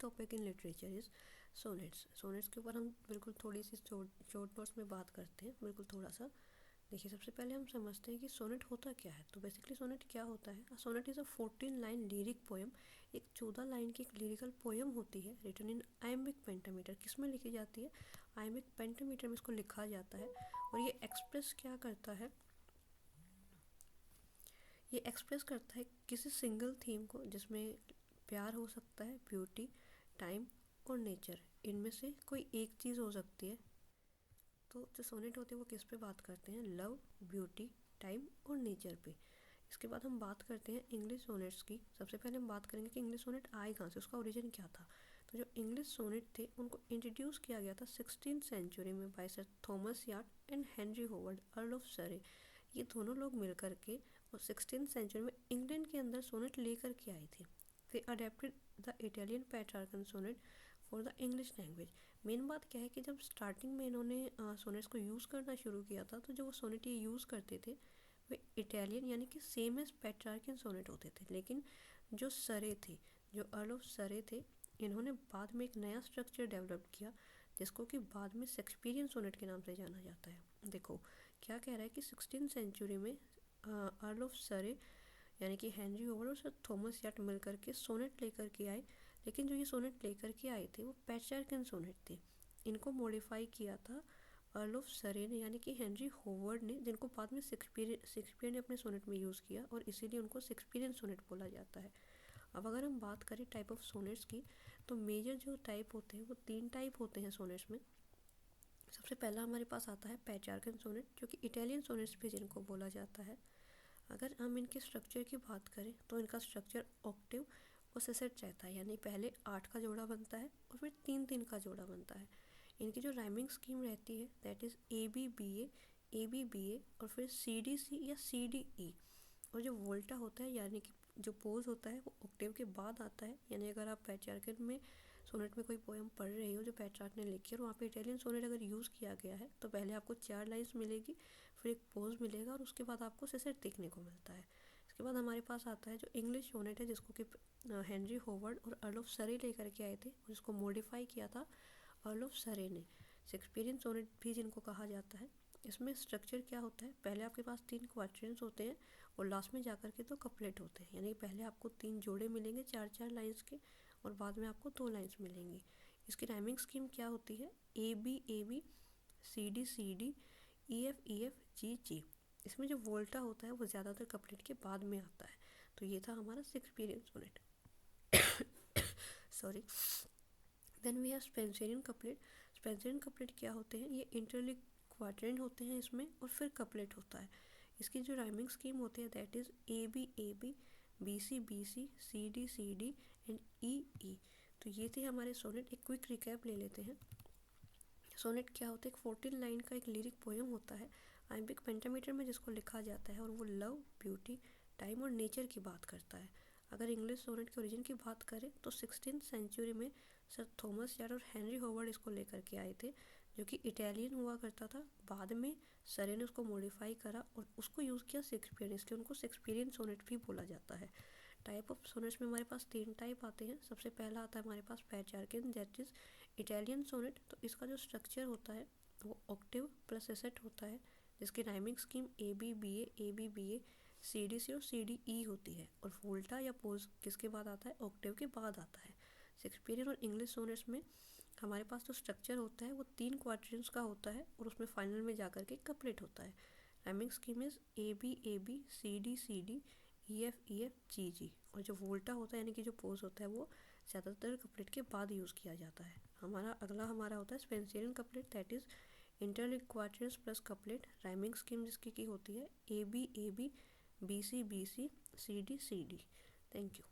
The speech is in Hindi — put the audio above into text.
Topic in literature is sonnets. Sonnets के ऊपर हम बिल्कुल थोड़ी सी शॉर्ट नोट्स में बात करते हैं, बिल्कुल थोड़ा सा। देखिए, सबसे पहले हम समझते हैं कि सोनेट होता क्या है। तो बेसिकली सोनेट क्या होता है? Sonnet is a 14 line lyric poem. एक 14 लाइन की एक लिरिकल पोएम होती है, रिटन इन आयम्बिक पेंटामीटर। किस में लिखी जाती है? आयम्बिक पेंटामीटर में इसको लिखा जाता है। और ये एक्सप्रेस क्या करता है? ये एक्सप्रेस करता है किसी सिंगल थीम को, जिसमें प्यार हो सकता है, ब्यूटी, टाइम और नेचर। इनमें से कोई एक चीज़ हो सकती है। तो जो सोनेट होते हैं वो किस पे बात करते हैं? लव, ब्यूटी, टाइम और नेचर पे। इसके बाद हम बात करते हैं इंग्लिश सोनेट्स की। सबसे पहले हम बात करेंगे कि इंग्लिश सोनेट आए कहाँ से, उसका ओरिजिन क्या था। तो जो इंग्लिश सोनेट थे उनको इंट्रोड्यूस किया गया था 16th सेंचुरी में by sir Thomas Wyatt and Henry Howard, earl of Surrey. ये दोनों लोग मिलकर के और 16th सेंचुरी में इंग्लैंड के अंदर सोनेट लेकर के आए थे। They adapted the Italian Petrarchan sonnet for the English language. Main बात क्या है कि जब स्टार्टिंग में इन्होंने सोनेट्स को यूज़ करना शुरू किया था, तो जो वो सोनेट ये यूज़ करते थे वे इटालियन यानी कि सेम एज पेट्रार्कन सोनेट होते थे। लेकिन जो सरे थे, जो अर्ल ऑफ सरे थे, इन्होंने बाद में एक नया स्ट्रक्चर डेवलप किया, जिसको कि बाद में शेक्सपियरियन सोनेट के नाम से जाना जाता है। देखो क्या कह रहा है कि 16th सेंचुरी में अर्ल ऑफ सरे यानी कि हेनरी होवर्ड और सर थॉमस यार्ड मिलकर के सोनेट लेकर के आए। लेकिन जो ये सोनेट लेकर के आए थे वो पेट्रार्कन सोनेट थे। इनको मॉडिफाई किया था अर्ल ऑफ सरे ने यानी कि हेनरी होवर्ड ने, जिनको बाद में शेक्सपियर ने अपने सोनेट में यूज़ किया, और इसीलिए उनको शेक्सपियरियन सोनेट बोला जाता है। अब अगर हम बात करें टाइप ऑफ सोनेट्स की, तो मेजर जो टाइप होते हैं वो 3 टाइप होते हैं सोनेट्स में। सबसे पहला हमारे पास आता है पेट्रार्कन सोनेट, जो कि इटालियन सोनेट्स भी जिनको बोला जाता है। अगर हम इनके स्ट्रक्चर की बात करें तो इनका स्ट्रक्चर ऑक्टेव और सेसेट रहता है, यानी पहले 8 का जोड़ा बनता है और फिर 3-3 का जोड़ा बनता है। इनकी जो राइमिंग स्कीम रहती है दैट इज़ ABBA और फिर CDC या CDE। और जो वोल्टा होता है यानी कि जो पोज होता है वो ऑक्टेव के बाद आता है। यानी अगर आप पेट्रार्कन में सोनेट में कोई पोएम पढ़ रहे हो जो पेट्रार्क ने लिखी है और वहाँ पे इटालियन सोनेट अगर यूज़ किया गया है, तो पहले आपको 4 लाइन्स मिलेगी, फिर एक पोज मिलेगा और उसके बाद आपको सेसेट देखने को मिलता है। इसके बाद हमारे पास आता है जो इंग्लिश सोनेट है, जिसको कि हेनरी होवर्ड और अर्ल ऑफ सरे लेकर के आए थे, और जिसको मॉडिफाई किया था अर्ल ऑफ सरे ने। शेक्सपियरियन सोनेट भी जिनको कहा जाता है। इसमें स्ट्रक्चर क्या होता है? पहले आपके पास 3 क्वार्टरन्स होते हैं और लास्ट में जाकर के 2 कपलेट होते हैं। यानी पहले आपको 3 जोड़े मिलेंगे 4-4 लाइन्स के, और बाद में आपको 2 लाइन्स मिलेंगी। इसकी राइमिंग स्कीम क्या होती है? AB CD EF GG। इसमें जो वोल्टा होता है वो ज़्यादातर कपलेट के बाद में आता है। तो ये था हमारा Shakespearean sonnet. Sorry. Then we have Spenserian couplet. Spenserian couplet क्या होते हैं? ये इंटरलिंक क्वाड्रेंट होते हैं इसमें, और फिर कपलेट होता है। इसकी जो राइमिंग स्कीम होती है that is AB BC CD and EE। तो ये थे हमारे सोनेट। एक क्विक रिकैप ले लेते हैं। सोनेट क्या होता है? एक 14 लाइन का एक लिरिक पोएम होता है आइम्बिक पेंटामीटर में, जिसको लिखा जाता है, और वो लव, ब्यूटी, टाइम और नेचर की बात करता है। अगर इंग्लिश सोनेट के ओरिजिन की बात करें तो 16th सेंचुरी में सर थॉमस यार्ड और हेनरी होवर्ड इसको लेकर के आए थे, जो कि इटालियन हुआ करता था। बाद में सरे ने उसको मॉडिफाई करा और उसको यूज़ किया शेक्सपियर, इसलिए उनको शेक्सपियरियन सोनेट भी बोला जाता है। टाइप ऑफ सोनेट्स में हमारे पास 3 टाइप आते हैं। सबसे पहला आता है हमारे पास Petrarchan, that is Italian sonnet. तो इसका जो स्ट्रक्चर होता है वो ऑक्टेव प्लस सेसेट होता है, जिसकी राइमिंग स्कीम ABBA CDC और CDE होती है। और वोल्टा या पोज किसके बाद आता है? ऑक्टेव के बाद आता है। शेक्सपियरियन और इंग्लिश सोनेट्स में हमारे पास जो स्ट्रक्चर होता है वो 3 क्वार्टरन्स का होता है, और उसमें फाइनल में जाकर के कपलेट होता है। Rhyming scheme is AB CD EF GG। और जो वोल्टा होता है यानी कि जो पोज होता है वो ज़्यादातर कपलेट के बाद यूज़ किया जाता है। हमारा होता है Spenserian couplet, that is interlink quatrains plus couplet. Rhyming scheme जिसकी की होती है AB BC CD CD। Thank you.